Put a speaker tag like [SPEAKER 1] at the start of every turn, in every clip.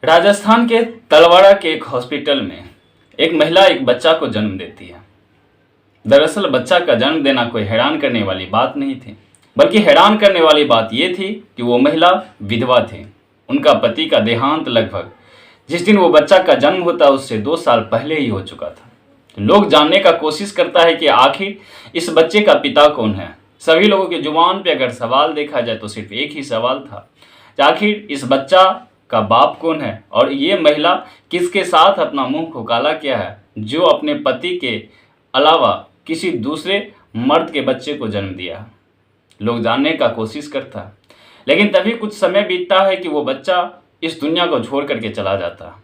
[SPEAKER 1] राजस्थान के तलवाड़ा के एक हॉस्पिटल में एक महिला एक बच्चा को जन्म देती है। दरअसल बच्चा का जन्म देना कोई हैरान करने वाली बात नहीं थी, बल्कि हैरान करने वाली बात यह थी कि वो महिला विधवा थी। उनका पति का देहांत लगभग जिस दिन वो बच्चा का जन्म होता उससे 2 साल पहले ही हो चुका था। लोग जानने का कोशिश करता है कि आखिर इस बच्चे का पिता कौन है। सभी लोगों के जुबान पे अगर सवाल देखा जाए तो सिर्फ एक ही सवाल था, आखिर इस बच्चा का बाप कौन है और ये महिला किसके साथ अपना मुंह को काला किया है, जो अपने पति के अलावा किसी दूसरे मर्द के बच्चे को जन्म दिया। लोग जानने का कोशिश करता है, लेकिन तभी कुछ समय बीतता है कि वो बच्चा इस दुनिया को छोड़ करके चला जाता।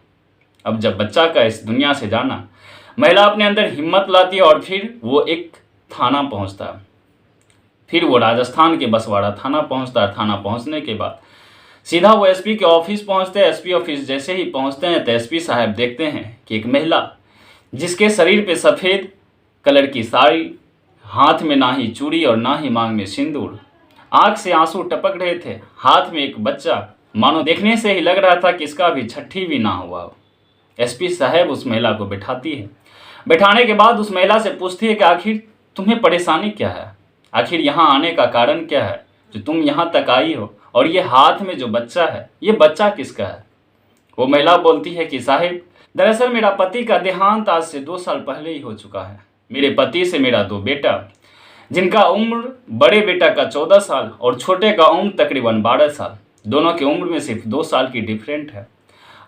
[SPEAKER 1] अब जब बच्चा का इस दुनिया से जाना, महिला अपने अंदर हिम्मत लाती है और फिर वो एक थाना पहुंचता। फिर वो राजस्थान के बसवाड़ा थाना पहुंचता। थाना पहुंचने के बाद सीधा वो एसपी के ऑफिस पहुंचते हैं। एसपी ऑफिस जैसे ही पहुंचते हैं तो एसपी साहब देखते हैं कि एक महिला जिसके शरीर पे सफ़ेद कलर की साड़ी, हाथ में ना ही चूड़ी और ना ही मांग में सिंदूर, आंख से आंसू टपक रहे थे, हाथ में एक बच्चा, मानो देखने से ही लग रहा था कि इसका भी छठी भी ना हुआ हो। एसपी साहब उस महिला को बिठाती है। बैठाने के बाद उस महिला से पूछती है कि आखिर तुम्हें परेशानी क्या है, आखिर यहाँ आने का कारण क्या है जो तुम यहाँ तक आई हो, और ये हाथ में जो बच्चा है ये बच्चा किसका है। वो महिला बोलती है कि साहिब, दरअसल मेरा पति का देहांत आज से 2 साल पहले ही हो चुका है। मेरे पति से मेरा 2 बेटा, जिनका उम्र बड़े बेटा का 14 साल और छोटे का उम्र तकरीबन 12 साल, दोनों की उम्र में सिर्फ 2 साल की डिफरेंट है।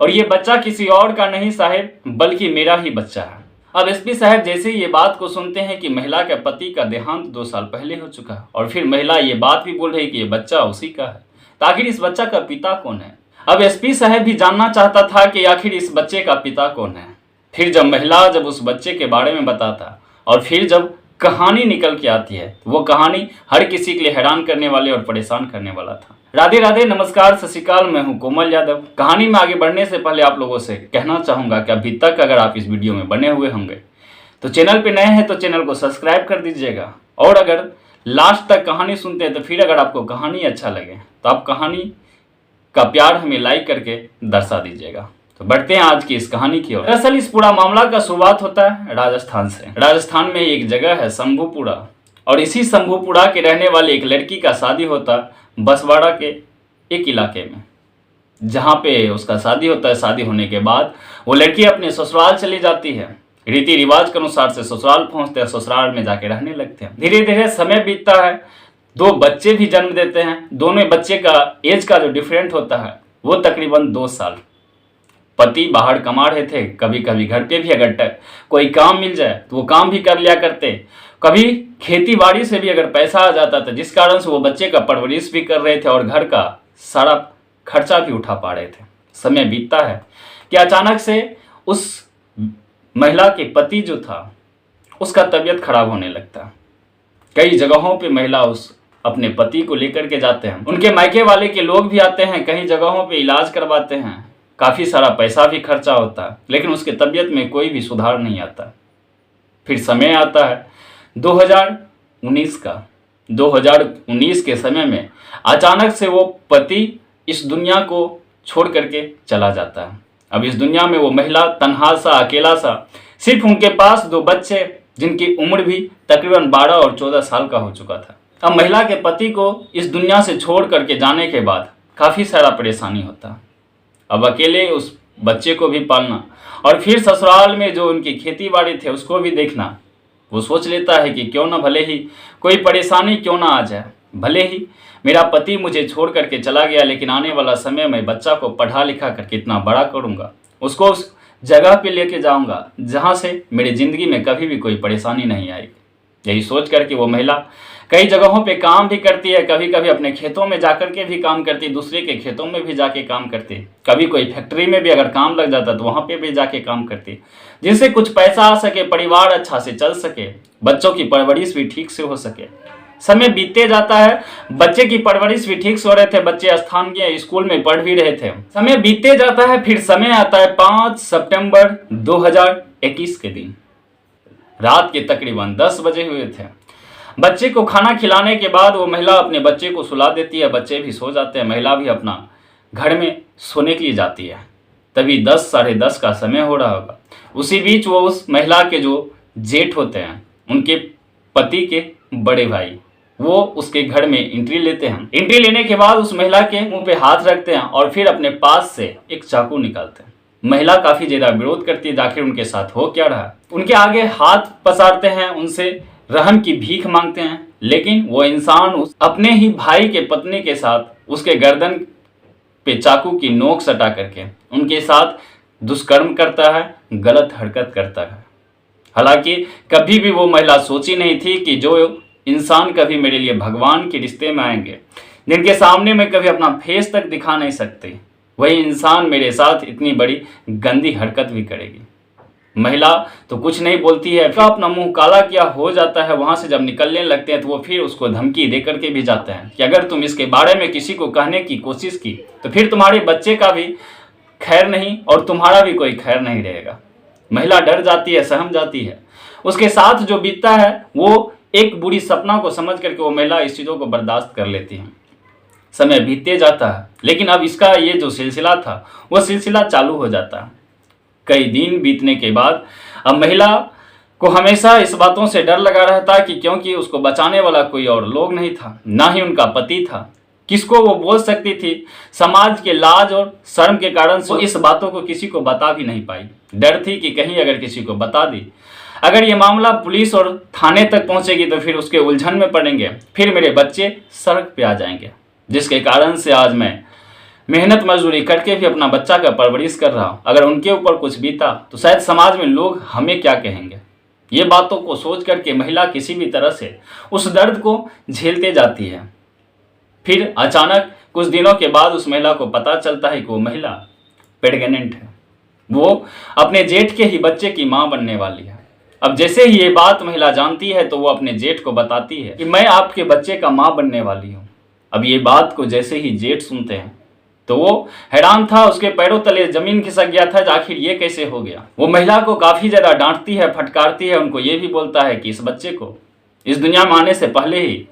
[SPEAKER 1] और ये बच्चा किसी और का नहीं साहिब, बल्कि मेरा ही बच्चा है। अब एसपी साहब जैसे ही ये बात को सुनते हैं कि महिला के पति का देहांत 2 साल पहले हो चुका है, और फिर महिला ये बात भी बोल रही है कि ये बच्चा उसी का है, तो आखिर इस बच्चा का पिता कौन है। अब एसपी साहब भी जानना चाहता था कि आखिर इस बच्चे का पिता कौन है। फिर जब महिला जब उस बच्चे के बारे में बताता और फिर जब कहानी निकल के आती है, वो कहानी हर किसी के लिए हैरान करने वाले और परेशान करने वाला था। राधे राधे, नमस्कार, सत श्री अकाल, मैं हूं कोमल यादव। कहानी में आगे बढ़ने से पहले आप लोगों से कहना चाहूँगा कि अभी तक अगर आप इस वीडियो में बने हुए होंगे तो चैनल पे नए हैं तो चैनल को सब्सक्राइब कर दीजिएगा, और अगर लास्ट तक कहानी सुनते हैं तो फिर अगर आपको कहानी अच्छा लगे तो आप कहानी का प्यार हमें लाइक करके दर्शा दीजिएगा। तो बढ़ते हैं आज की इस कहानी की ओर। दरअसल इस पूरा मामला का शुरुआत होता है राजस्थान से। राजस्थान में एक जगह है शंभूपुरा, और इसी शंभूपुरा के रहने वाली एक लड़की का शादी होता बसवाड़ा के एक इलाके में, जहाँ पे उसका शादी होता है। शादी होने के बाद वो लड़की अपने ससुराल चली जाती है। रीति रिवाज के अनुसार से ससुराल पहुँचते हैं, ससुराल में जाके रहने लगते हैं। धीरे धीरे समय बीतता है, 2 बच्चे भी जन्म देते हैं। दोनों बच्चे का एज का जो डिफरेंट होता है वो तकरीबन 2 साल। पति बाहर कमा रहे थे, कभी कभी घर पे भी अगर कोई काम मिल जाए तो वो काम भी कर लिया करते। कभी खेती बाड़ी से भी अगर पैसा आ जाता था, जिस कारण से वो बच्चे का परवरिश भी कर रहे थे और घर का सारा खर्चा भी उठा पा रहे थे। समय बीतता है कि अचानक से उस महिला के पति जो था उसका तबीयत खराब होने लगता। कई जगहों पे महिला उस अपने पति को लेकर के जाते हैं, उनके मायके वाले के लोग भी आते हैं, कई जगहों पे इलाज करवाते हैं, काफ़ी सारा पैसा भी खर्चा होता है, लेकिन उसके तबीयत में कोई भी सुधार नहीं आता। फिर समय आता है 2019 का। 2019 के समय में अचानक से वो पति इस दुनिया को छोड़ करके चला जाता है। अब इस दुनिया में वो महिला तन्हा सा, अकेला सा, सिर्फ उनके पास 2 बच्चे जिनकी उम्र भी तकरीबन 12 और 14 साल का हो चुका था। अब महिला के पति को इस दुनिया से छोड़ करके जाने के बाद काफ़ी सारा परेशानी होता। अब अकेले उस बच्चे को भी पालना और फिर ससुराल में जो उनकी खेती बाड़ी थे उसको भी देखना। वो सोच लेता है कि क्यों ना भले ही कोई परेशानी क्यों ना आ जाए, भले ही मेरा पति मुझे छोड़ करके चला गया, लेकिन आने वाला समय में बच्चा को पढ़ा लिखा करके इतना बड़ा करूँगा, उसको उस जगह पे लेके जाऊँगा जहाँ से मेरी ज़िंदगी में कभी भी कोई परेशानी नहीं आएगी। यही सोच करके वो महिला कई जगहों पे काम भी करती है, कभी कभी अपने खेतों में जाकर के भी काम करती है, दूसरे के खेतों में भी जाके काम करती है, कभी कोई फैक्ट्री में भी अगर काम लग जाता तो वहाँ पे भी जाके काम करती है, जिससे कुछ पैसा आ सके, परिवार अच्छा से चल सके, बच्चों की परवरिश भी ठीक से हो सके। समय बीतते जाता है, बच्चे की परवरिश भी ठीक से हो रहे थे, बच्चे स्थानीय स्कूल में पढ़ भी रहे थे। समय बीतते जाता है, फिर समय आता है 5 सितंबर 2021 के दिन। रात के तकरीबन 10 बजे हुए थे। बच्चे को खाना खिलाने के बाद वो महिला अपने बच्चे को सुला देती है, बच्चे भी सो जाते हैं, महिला भी अपना घर में सोने के लिए जाती है। तभी 10 साढ़े 10 का समय हो रहा होगा। उसी बीच वो उस महिला के जो जेठ होते हैं, उनके पति के बड़े भाई, वो उसके घर में एंट्री लेते हैं। एंट्री लेने के बाद उस महिला के मुंह पे हाथ रखते हैं और फिर अपने पास से एक चाकू निकालते हैं। महिला काफी ज्यादा विरोध करती है, आखिर उनके साथ हो क्या रहा है। उनके आगे हाथ पसारते हैं, उनसे रहम की भीख मांगते हैं, लेकिन वो इंसान अपने ही भाई के पत्नी के साथ उसके गर्दन पे चाकू की नोक सटा करके उनके साथ दुष्कर्म करता है, गलत हरकत करता है। हालांकि कभी भी वो महिला सोची नहीं थी कि जो इंसान कभी मेरे लिए भगवान के रिश्ते में आएंगे, जिनके सामने मैं कभी अपना फेस तक दिखा नहीं सकती, वही इंसान मेरे साथ इतनी बड़ी गंदी हरकत भी करेगी। महिला तो कुछ नहीं बोलती है, फिर अपना मुंह काला किया हो जाता है। वहां से जब निकलने लगते हैं तो वो फिर उसको धमकी दे करके भी जाते हैं कि अगर तुम इसके बारे में किसी को कहने की कोशिश की तो फिर तुम्हारे बच्चे का भी खैर नहीं और तुम्हारा भी कोई खैर नहीं रहेगा। महिला डर जाती है, सहम जाती है। उसके साथ जो बीतता है वो एक बुरी सपना को समझ करके वो महिला इस चीज़ों को बर्दाश्त कर लेती है। समय बीतते जाता है, लेकिन अब इसका ये जो सिलसिला था वो सिलसिला चालू हो जाता है। कई दिन बीतने के बाद अब महिला को हमेशा इस बातों से डर लगा रहता है कि क्योंकि उसको बचाने वाला कोई और लोग नहीं था, ना ही उनका पति था। किसको वो बोल सकती थी? समाज के लाज और शर्म के कारण से इस बातों को किसी को बता भी नहीं पाई। डर थी कि कहीं अगर किसी को बता दी, अगर ये मामला पुलिस और थाने तक पहुंचेगी तो फिर उसके उलझन में पड़ेंगे, फिर मेरे बच्चे सड़क पे आ जाएंगे, जिसके कारण से आज मैं मेहनत मजदूरी करके भी अपना बच्चा का परवरिश कर रहा हूँ। अगर उनके ऊपर कुछ बीता तो शायद समाज में लोग हमें क्या कहेंगे। ये बातों को सोच करके महिला किसी भी तरह से उस दर्द को झेलते जाती है। फिर अचानक कुछ दिनों के बाद उस महिला को पता चलता है कि वो महिला प्रेग्नेंट है। वो अपने जेठ के ही बच्चे की माँ बनने वाली है। अब जैसे ही ये बात महिला जानती है तो वो अपने जेठ को बताती है कि मैं आपके बच्चे का माँ बनने वाली हूँ। अब ये बात को जैसे ही जेठ सुनते हैं तो वो हैरान था, उसके पैरों तले जमीन खिसक गया था, आखिर ये कैसे हो गया। वो महिला को काफी ज्यादा डांटती है, फटकारती है, उनको ये भी बोलता है कि इस बच्चे को इस दुनिया में आने से पहले ही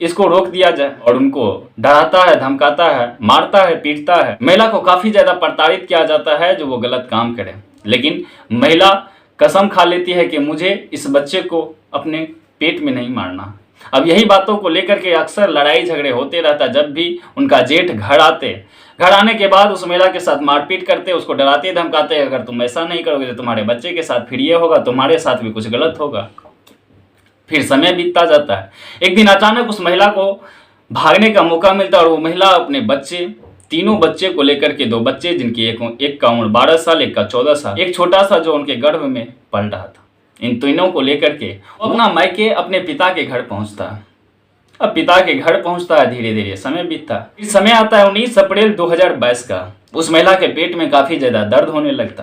[SPEAKER 1] इसको रोक दिया जाए, और उनको डराता है, धमकाता है, मारता है, पीटता है। महिला को काफी ज्यादा प्रताड़ित किया जाता है जो वो गलत काम करे, लेकिन महिला कसम खा लेती है कि मुझे इस बच्चे को अपने पेट में नहीं मारना। अब यही बातों को लेकर के अक्सर लड़ाई झगड़े होते रहता। जब भी उनका जेठ घर आते, घर आने के बाद उस महिला के साथ मारपीट करते, उसको डराते धमकाते, अगर तुम ऐसा नहीं करोगे तो तुम्हारे बच्चे के साथ फिर ये होगा, तुम्हारे साथ भी कुछ गलत होगा। फिर समय बीतता जाता है। एक दिन अचानक उस महिला को भागने का मौका मिलता है और वो महिला अपने बच्चे, तीनों बच्चे को लेकर के, दो बच्चे जिनकी एक का उम्र 12 साल, एक का 14 साल, एक छोटा सा जो उनके गर्भ में पल रहा था, इन तीनों को लेकर के अपना मायके अपने पिता के घर पहुंचता है। अब पिता के घर पहुंचता है, धीरे धीरे समय बीतता है। इस समय आता है 19 अप्रैल 2022 का। उस महिला के पेट में काफी ज्यादा दर्द होने लगता।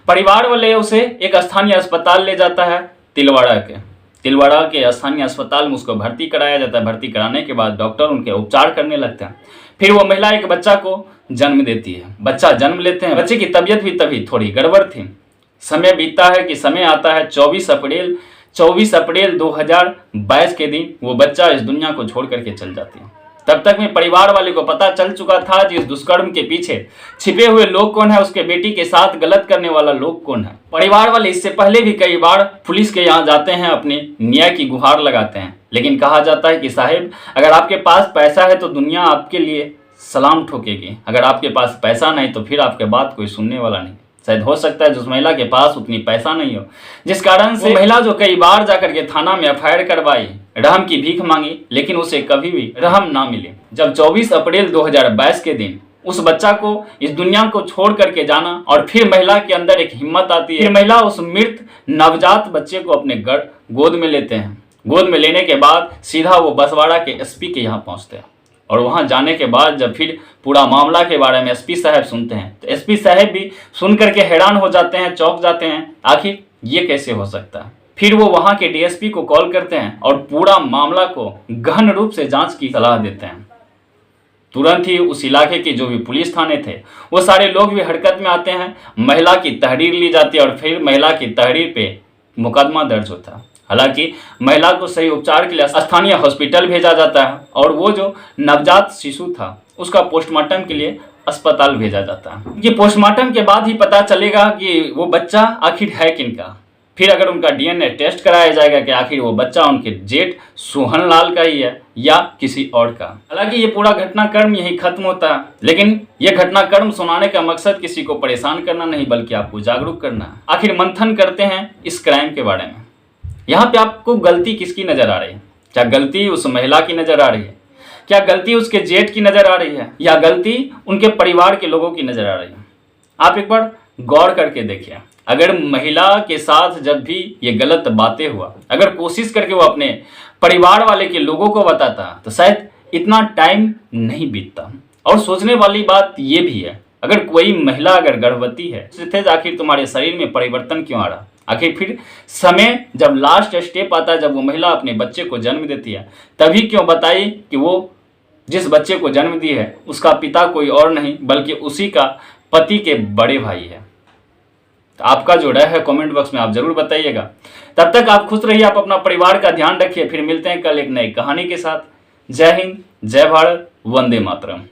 [SPEAKER 1] परिवार वाले उसे एक स्थानीय अस्पताल ले जाता है, तिलवाड़ा के स्थानीय अस्पताल में उसको भर्ती कराया जाता है। भर्ती कराने के बाद डॉक्टर उनके उपचार करने लगते हैं। फिर वो महिला एक बच्चा को जन्म देती है। बच्चा जन्म लेते हैं। बच्चे की तबीयत भी तभी थोड़ी गड़बड़ थी। समय बीतता है कि समय आता है 24 अप्रैल 2022 के दिन वो बच्चा इस दुनिया को छोड़ करके चल जाती है। तब तक में परिवार वाले को पता चल चुका था कि इस दुष्कर्म के पीछे छिपे हुए लोग कौन है, उसके बेटी के साथ गलत करने वाला लोग कौन है। परिवार वाले इससे पहले भी कई बार पुलिस के यहाँ जाते हैं, अपनी न्याय की गुहार लगाते हैं, लेकिन कहा जाता है कि साहब अगर आपके पास पैसा है तो दुनिया आपके लिए सलाम ठोकेगी, अगर आपके पास पैसा नहीं तो फिर आपके बात कोई सुनने वाला नहीं। शायद हो सकता है जिस महिला के पास उतनी पैसा नहीं हो, जिस कारण से महिला जो कई बार जाकर के थाना में एफआईआर करवाई, रहम की भीख मांगी, लेकिन उसे कभी भी रहम ना मिले। जब 24 अप्रैल 2022 के दिन उस बच्चा को इस दुनिया को छोड़ करके जाना और फिर महिला के अंदर एक हिम्मत आती है। फिर महिला उस मृत नवजात बच्चे को अपने गोद में लेते हैं। गोद में लेने के बाद सीधा वो बसवाड़ा के एसपी के यहाँ पहुँचते हैं, और वहां जाने के बाद जब फिर पूरा मामला के बारे में एसपी साहब सुनते हैं तो एसपी साहब भी सुन करके हैरान हो जाते हैं, चौंक जाते हैं, आखिर ये कैसे हो सकता है। फिर वो वहां के डीएसपी को कॉल करते हैं और पूरा मामला को गहन रूप से जांच की सलाह देते हैं। तुरंत ही उस इलाके के जो भी पुलिस थाने थे वो सारे लोग भी हरकत में आते हैं। महिला की तहरीर ली जाती है और फिर महिला की तहरीर पे मुकदमा दर्ज होता है। हालांकि महिला को सही उपचार के लिए स्थानीय हॉस्पिटल भेजा जाता है और वो जो नवजात शिशु था उसका पोस्टमार्टम के लिए अस्पताल भेजा जाता है। ये पोस्टमार्टम के बाद ही पता चलेगा कि वो बच्चा आखिर है किनका। फिर अगर उनका डीएनए टेस्ट कराया जाएगा कि आखिर वो बच्चा उनके जेठ सोहन लाल का ही है या किसी और का। हालांकि ये पूरा घटनाक्रम यहीं खत्म होता है, लेकिन ये घटनाक्रम सुनाने का मकसद किसी को परेशान करना नहीं बल्कि आपको जागरूक करना है। आखिर मंथन करते हैं इस क्राइम के बारे में। यहाँ पे आपको गलती किसकी नजर आ रही है? क्या गलती उस महिला की नजर आ रही है? क्या गलती उसके जेठ की नजर आ रही है, या गलती उनके परिवार के लोगों की नजर आ रही है? आप एक बार गौर करके देखिए। अगर महिला के साथ जब भी ये गलत बातें हुआ, अगर कोशिश करके वो अपने परिवार वाले के लोगों को बताता तो शायद इतना टाइम नहीं बीतता। और सोचने वाली बात ये भी है, अगर कोई महिला अगर गर्भवती है तो आखिर तुम्हारे शरीर में परिवर्तन क्यों आ रहा? आखिर फिर समय जब लास्ट स्टेप आता है, जब वो महिला अपने बच्चे को जन्म देती है, तभी क्यों बताई कि वो जिस बच्चे को जन्म दी है उसका पिता कोई और नहीं बल्कि उसी का पति के बड़े भाई है? तो आपका जो राय है कमेंट बॉक्स में आप जरूर बताइएगा। तब तक आप खुश रहिए, आप अपना परिवार का ध्यान रखिए। फिर मिलते हैं कल एक नई कहानी के साथ। जय हिंद, जय भारत, वंदे मातरम।